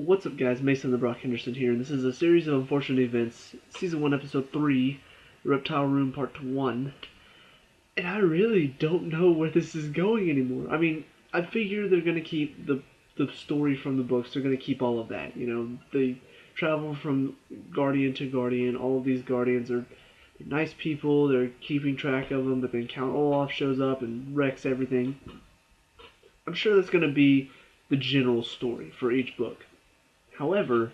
What's up, guys? Mason the Brock Henderson here, and this is a series of unfortunate events, Season 1, Episode 3, Reptile Room Part 1. And I really don't know where this is going anymore. I mean, I figure they're going to keep the story from the books. They're going to keep all of that. You know, they travel from Guardian to Guardian. All of these Guardians are nice people. They're keeping track of them, but then Count Olaf shows up and wrecks everything. I'm sure that's going to be the general story for each book. However,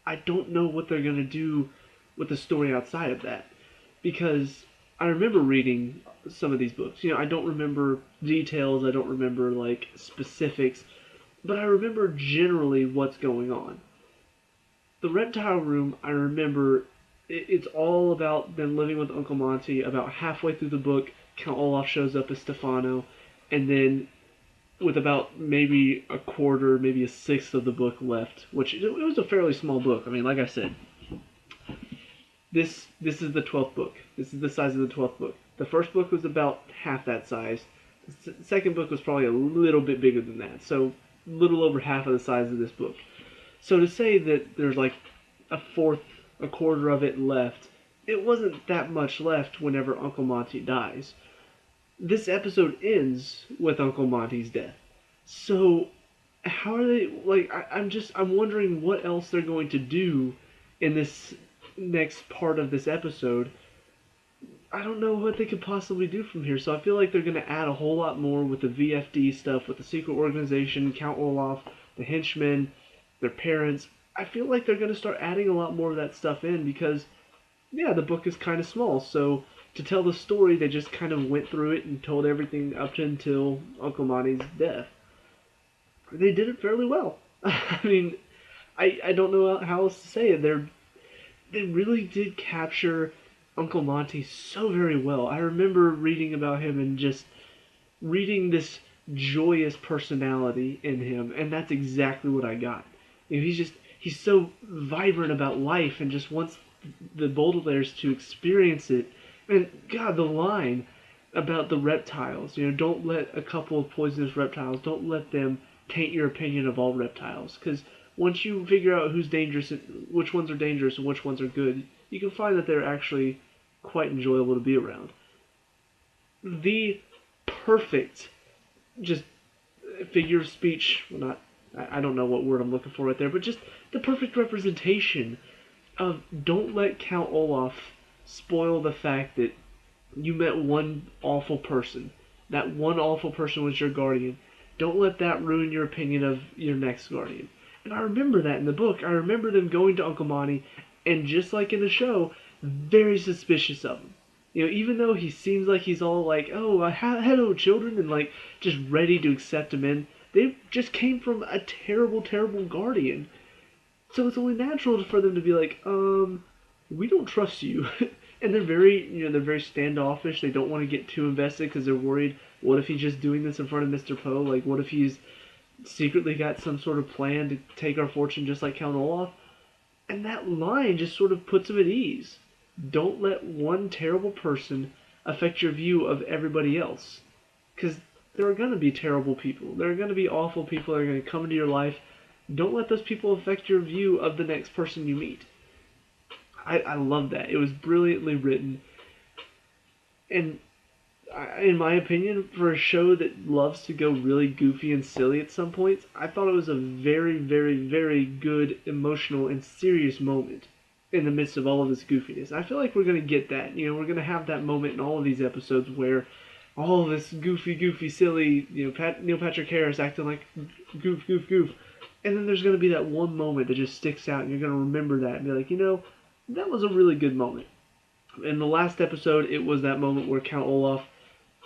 I don't know what they're going to do with the story outside of that. Because I remember reading some of these books. You know, I don't remember details, I don't remember, specifics, but I remember generally what's going on. The Reptile Room, I remember, it's all about them living with Uncle Monty. About halfway through the book, Count Olaf shows up as Stefano, and then with about maybe a quarter, maybe a sixth of the book left, which it was a fairly small book. I mean, like I said, this is the 12th book. This is the size of the 12th book. The first book was about half that size. The second book was probably a little bit bigger than that, so a little over half of the size of this book. So to say that there's like a quarter of it left, it wasn't that much left whenever Uncle Monty dies. This episode ends with Uncle Monty's death. So, how are they, I'm wondering what else they're going to do in this next part of this episode. I don't know what they could possibly do from here, so I feel like they're going to add a whole lot more with the VFD stuff, with the secret organization, Count Olaf, the henchmen, their parents. I feel like they're going to start adding a lot more of that stuff in because, yeah, the book is kind of small, so to tell the story, they just kind of went through it and told everything up until Uncle Monty's death. They did it fairly well. I mean, I don't know how else to say it. They really did capture Uncle Monty so very well. I remember reading about him and just reading this joyous personality in him, and that's exactly what I got. You know, he's so vibrant about life and just wants the Baudelaires to experience it. And God, the line about the reptiles, you know, don't let a couple of poisonous reptiles, don't let them taint your opinion of all reptiles. Because once you figure out who's dangerous, which ones are dangerous and which ones are good, you can find that they're actually quite enjoyable to be around. The perfect, just figure of speech, well, not, I don't know what word I'm looking for right there, but just the perfect representation of don't let Count Olaf spoil the fact that you met one awful person. That one awful person was your guardian. Don't let that ruin your opinion of your next guardian. And I remember that in the book. I remember them going to Uncle Monty, and just like in the show, very suspicious of him. You know, even though he seems like he's all like, oh, hello, children, and like just ready to accept him in, they just came from a terrible, terrible guardian. So it's only natural for them to be like, we don't trust you. And they're very standoffish. They don't want to get too invested because they're worried, what if he's just doing this in front of Mr. Poe? Like, what if he's secretly got some sort of plan to take our fortune just like Count Olaf? And that line just sort of puts him at ease. Don't let one terrible person affect your view of everybody else. Because there are going to be terrible people. There are going to be awful people that are going to come into your life. Don't let those people affect your view of the next person you meet. I love that. It was brilliantly written. And in my opinion, for a show that loves to go really goofy and silly at some points, I thought it was a very, very, very good, emotional, and serious moment in the midst of all of this goofiness. I feel like we're going to get that. You know, we're going to have that moment in all of these episodes where all this goofy, silly, you know, Neil Patrick Harris acting like goof. And then there's going to be that one moment that just sticks out, and you're going to remember that and be like, you know, that was a really good moment. In the last episode, it was that moment where Count Olaf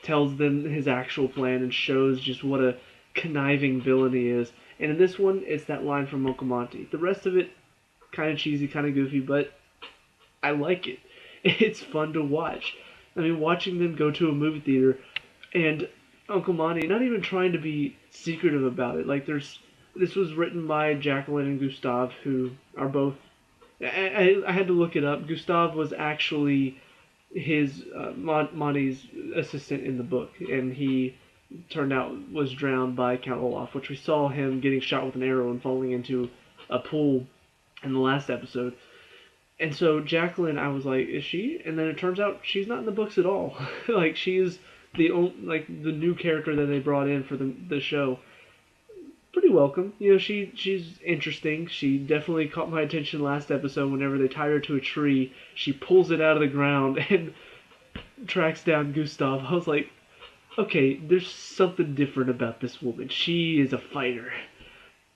tells them his actual plan and shows just what a conniving villain he is. And in this one, it's that line from Uncle Monty. The rest of it, kind of cheesy, kind of goofy, but I like it. It's fun to watch. I mean, watching them go to a movie theater and Uncle Monty not even trying to be secretive about it. Like, this was written by Jacqueline and Gustave, who are both... I had to look it up. Gustave was actually his Monty's assistant in the book, and he turned out was drowned by Count Olaf, which we saw him getting shot with an arrow and falling into a pool in the last episode. And so Jacqueline, I was like, is she? And then it turns out she's not in the books at all. Like she's the new character that they brought in for the show. Pretty welcome. She's interesting. She definitely caught my attention last episode whenever they tied her to a tree. She pulls it out of the ground and tracks down Gustav. I was like, okay, there's something different about this woman. She is a fighter.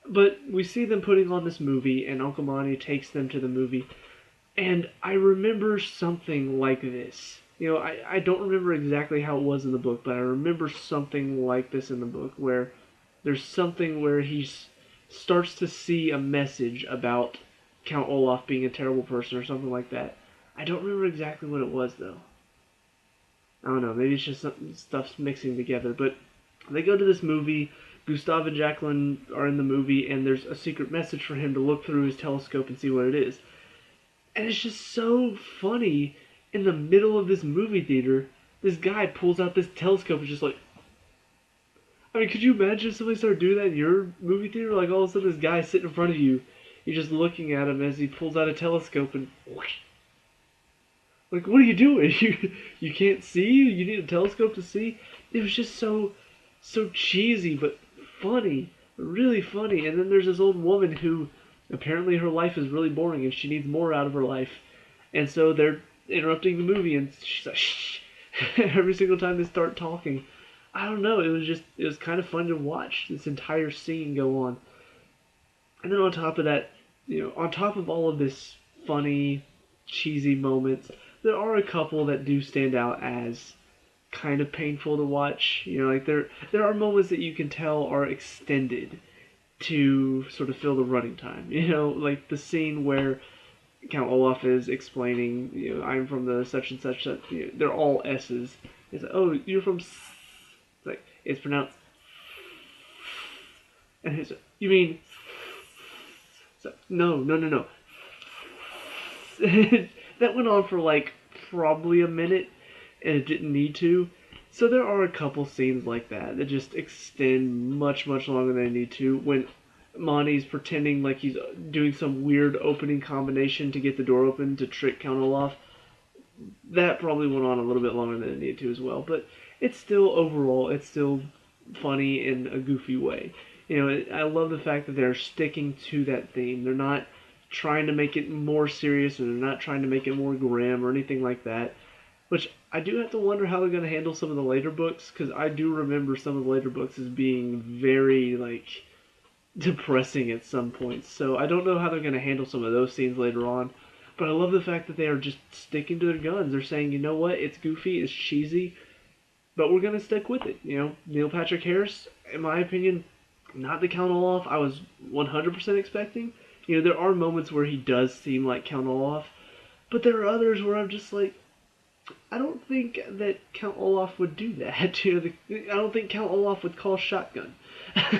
But we see them putting on this movie, and Uncle Monty takes them to the movie. And I remember something like this. I don't remember exactly how it was in the book, but I remember something like this in the book where there's something where he starts to see a message about Count Olaf being a terrible person or something like that. I don't remember exactly what it was, though. I don't know, maybe it's just stuff's mixing together. But they go to this movie. Gustav and Jacqueline are in the movie, and there's a secret message for him to look through his telescope and see what it is. And it's just so funny. In the middle of this movie theater, this guy pulls out this telescope and just like... I mean, could you imagine if somebody started doing that in your movie theater? Like, all of a sudden this guy sitting in front of you, you're just looking at him as he pulls out a telescope and... Like, what are you doing? You can't see? You need a telescope to see? It was just so cheesy, but funny. Really funny. And then there's this old woman who... Apparently her life is really boring and she needs more out of her life. And so they're interrupting the movie and she's like, shh. Every single time they start talking. I don't know, it was kind of fun to watch this entire scene go on. And then on top of that, on top of all of this funny, cheesy moments, there are a couple that do stand out as kind of painful to watch. Like there are moments that you can tell are extended to sort of fill the running time. Like the scene where Count Olaf is explaining, I'm from the such and such. They're all S's. It's like, oh, you're from. It's like it's pronounced. And he's like, you mean? So, no. That went on for like probably a minute, and it didn't need to. So there are a couple scenes like that just extend much longer than they need to. When Monty's pretending like he's doing some weird opening combination to get the door open to trick Count Olaf, that probably went on a little bit longer than it needed to as well. But it's still funny in a goofy way. I love the fact that they're sticking to that theme. They're not trying to make it more serious, and they're not trying to make it more grim or anything like that. Which I do have to wonder how they're going to handle some of the later books, because I do remember some of the later books as being very, depressing at some points. So I don't know how they're going to handle some of those scenes later on. But I love the fact that they are just sticking to their guns. They're saying, you know what, it's goofy, it's cheesy, but we're going to stick with it. Neil Patrick Harris, in my opinion, not the Count Olaf I was 100% expecting. There are moments where he does seem like Count Olaf, but there are others where I'm just like, I don't think that Count Olaf would do that. I don't think Count Olaf would call shotgun.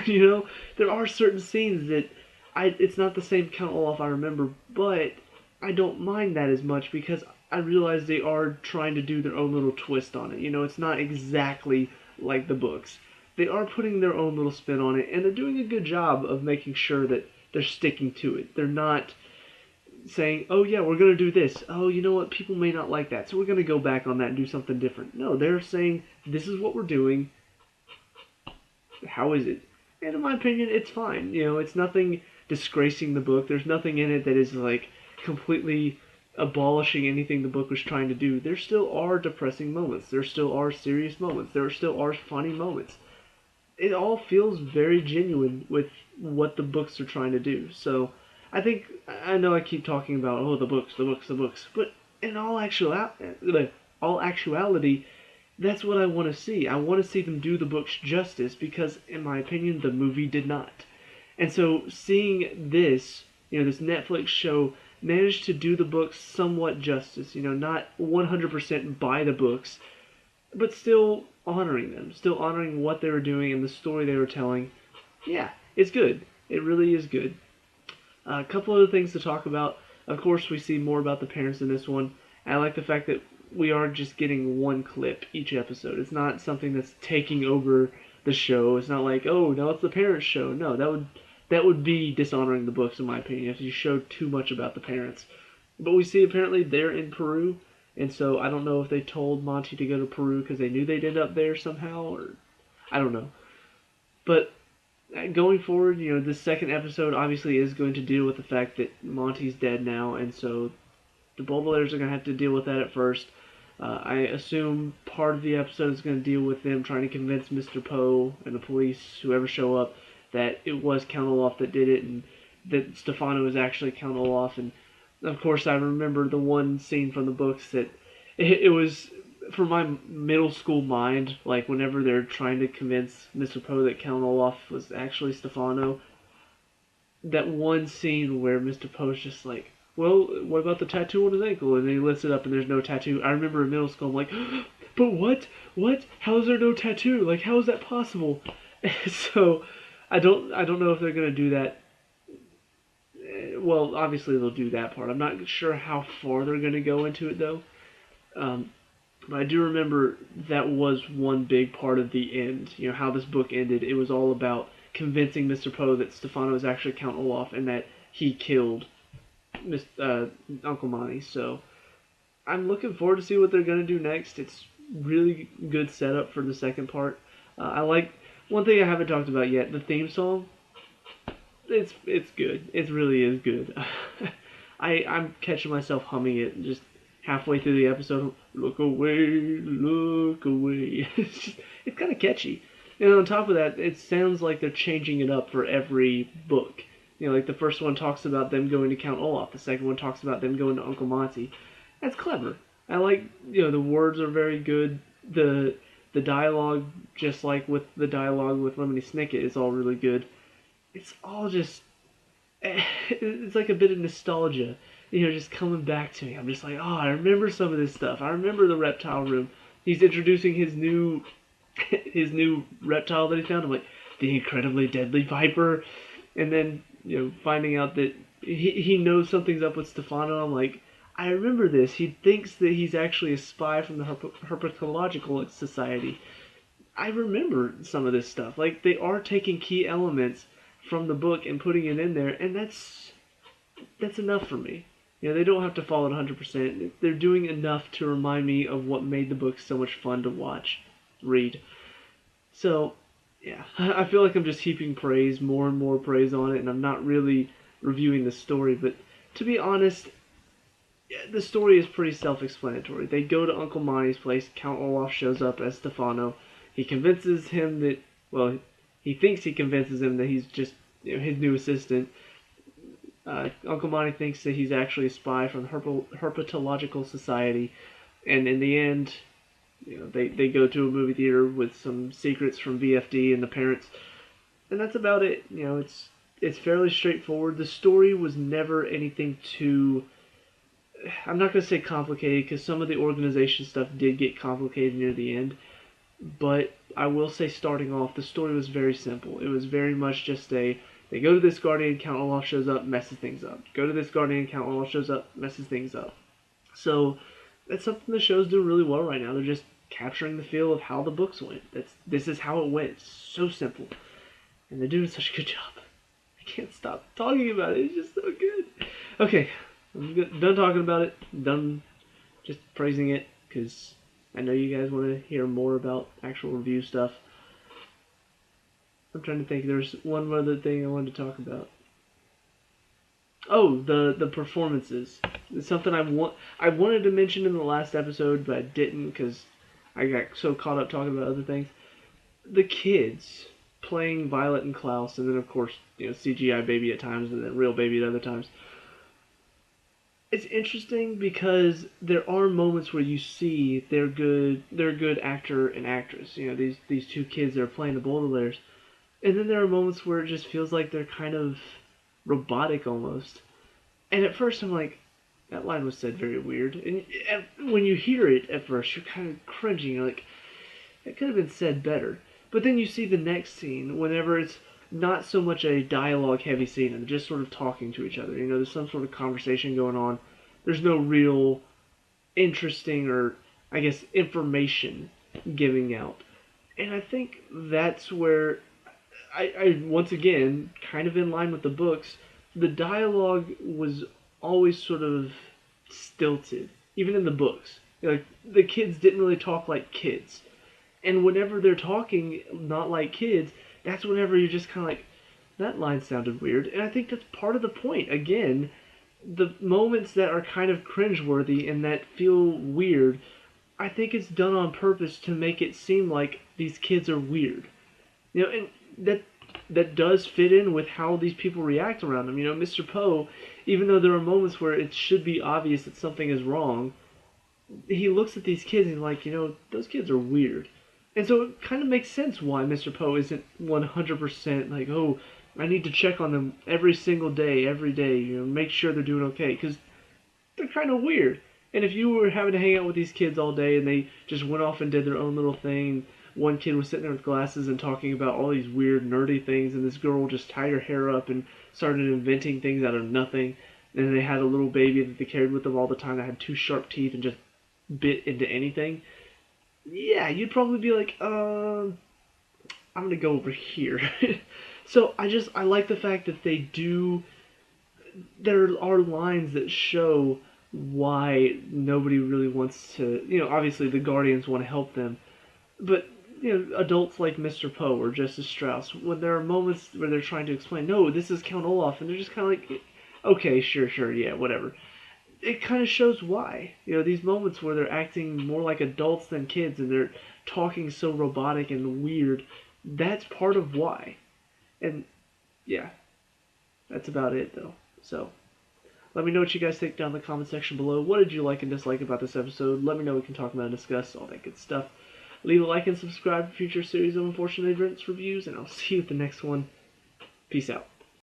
There are certain scenes that it's not the same Count Olaf I remember, but I don't mind that as much because I realize they are trying to do their own little twist on it. It's not exactly like the books. They are putting their own little spin on it, and they're doing a good job of making sure that they're sticking to it. They're not saying, oh yeah, we're going to do this. Oh, you know what, people may not like that, so we're going to go back on that and do something different. No, they're saying, this is what we're doing. How is it? And in my opinion, it's fine. It's nothing disgracing the book. There's nothing in it that is, completely abolishing anything the book was trying to do. There still are depressing moments. There still are serious moments. There still are funny moments. It all feels very genuine with what the books are trying to do. So I know I keep talking about, the books, but in all actuality, that's what I want to see. I want to see them do the books justice because, in my opinion, the movie did not. And so seeing this, this Netflix show manage to do the books somewhat justice, not 100% by the books, but still honoring them, still honoring what they were doing and the story they were telling. Yeah, it's good. It really is good. A couple other things to talk about. Of course, we see more about the parents in this one. I like the fact that we are just getting one clip each episode. It's not something that's taking over the show. It's not like, oh, now it's the parents' show. No, that would be dishonoring the books in my opinion if you showed too much about the parents. But we see apparently they're in Peru, and so I don't know if they told Monty to go to Peru because they knew they'd end up there somehow, or I don't know. But going forward, this second episode obviously is going to deal with the fact that Monty's dead now, and so the Baudelaires are going to have to deal with that at first. I assume part of the episode is going to deal with them trying to convince Mr. Poe and the police, whoever show up, that it was Count Olaf that did it, and that Stefano is actually Count Olaf. And of course, I remember the one scene from the books that it was for my middle school mind, like whenever they're trying to convince Mr. Poe that Count Olaf was actually Stefano, that one scene where Mr. Poe's just like, well, what about the tattoo on his ankle? And then he lifts it up and there's no tattoo. I remember in middle school, I'm like, but what? What? How is there no tattoo? Like, how is that possible? So, I don't know if they're gonna do that. Well, obviously they'll do that part. I'm not sure how far they're gonna go into it though. But I do remember that was one big part of the end. How this book ended. It was all about convincing Mr. Poe that Stefano is actually Count Olaf and that he killed Uncle Monty. So I'm looking forward to see what they're going to do next. It's really good setup for the second part. I like one thing I haven't talked about yet. The theme song. It's good. It really is good. I'm catching myself humming it just halfway through the episode. Look away, look away. It's kind of catchy. And on top of that, it sounds like they're changing it up for every book. Like the first one talks about them going to Count Olaf. The second one talks about them going to Uncle Monty. That's clever. I like, the words are very good. The dialogue, just like with the dialogue with Lemony Snicket, is all really good. It's all just, it's like a bit of nostalgia, just coming back to me. I'm just like, oh, I remember some of this stuff. I remember the reptile room. He's introducing his new reptile that he found. I'm like, the incredibly deadly viper. And then, finding out that he knows something's up with Stefano. I'm like, I remember this. He thinks that he's actually a spy from the Herpetological Society. I remember some of this stuff. Like, they are taking key elements from the book and putting it in there, and that's enough for me. They don't have to follow it 100%. They're doing enough to remind me of what made the book so much fun to read. So, yeah, I feel like I'm just heaping praise, more and more praise on it, and I'm not really reviewing the story. But to be honest, the story is pretty self-explanatory. They go to Uncle Monty's place. Count Olaf shows up as Stefano. He convinces him that, well, he thinks he convinces him that he's just his new assistant. Uncle Monty thinks that he's actually a spy from the Herpetological Society, and in the end, they go to a movie theater with some secrets from VFD and the parents, and that's about it. It's fairly straightforward. The story was never anything too, I'm not going to say complicated, because some of the organization stuff did get complicated near the end, but I will say starting off, the story was very simple. It was very much just they go to this Guardian, Count Olaf shows up, messes things up. Go to this Guardian, Count Olaf shows up, messes things up. So that's something the shows do really well right now. They're just capturing the feel of how the books went. This is how it went. It's so simple. And they're doing such a good job. I can't stop talking about it. It's just so good. Okay, I'm done talking about it. I'm done just praising it, because I know you guys want to hear more about actual review stuff. I'm trying to think. There's one other thing I wanted to talk about. Oh, the performances. It's something I wanted to mention in the last episode, but I didn't because I got so caught up talking about other things. The kids playing Violet and Klaus, and then of course CGI baby at times, and then real baby at other times. It's interesting because there are moments where you see they're a good actor and actress. These two kids that are playing the Baudelaires. And then there are moments where it just feels like they're kind of robotic almost. And at first I'm like, that line was said very weird. And when you hear it at first, you're kind of cringing. You're like, it could have been said better. But then you see the next scene, whenever it's not so much a dialogue heavy scene and just sort of talking to each other. There's some sort of conversation going on. There's no real interesting or, I guess, information giving out. And I think that's where I once again, kind of in line with the books, the dialogue was always sort of stilted, even in the books. Like the kids didn't really talk like kids, and whenever they're talking not like kids, that's whenever you're just kind of like, that line sounded weird. And I think that's part of the point. Again, the moments that are kind of cringeworthy and that feel weird, I think it's done on purpose to make it seem like these kids are weird. And that does fit in with how these people react around him. Mr. Poe, even though there are moments where it should be obvious that something is wrong, he looks at these kids and he's like, those kids are weird. And so it kind of makes sense why Mr. Poe isn't 100% like, oh, I need to check on them every single day, every day, make sure they're doing okay, because they're kind of weird. And if you were having to hang out with these kids all day and they just went off and did their own little thing, one kid was sitting there with glasses and talking about all these weird, nerdy things, and this girl just tied her hair up and started inventing things out of nothing. And they had a little baby that they carried with them all the time that had two sharp teeth and just bit into anything. Yeah, you'd probably be like, I'm gonna go over here. So I like the fact that there are lines that show why nobody really wants to, obviously the Guardians want to help them, but adults like Mr. Poe or Justice Strauss, when there are moments where they're trying to explain, no, this is Count Olaf, and they're just kind of like, okay, sure, yeah, whatever. It kind of shows why. These moments where they're acting more like adults than kids and they're talking so robotic and weird, that's part of why. And yeah, that's about it though. So, let me know what you guys think down in the comment section below. What did you like and dislike about this episode? Let me know, we can talk about and discuss all that good stuff. Leave a like and subscribe for future series of Unfortunate Events reviews, and I'll see you at the next one. Peace out.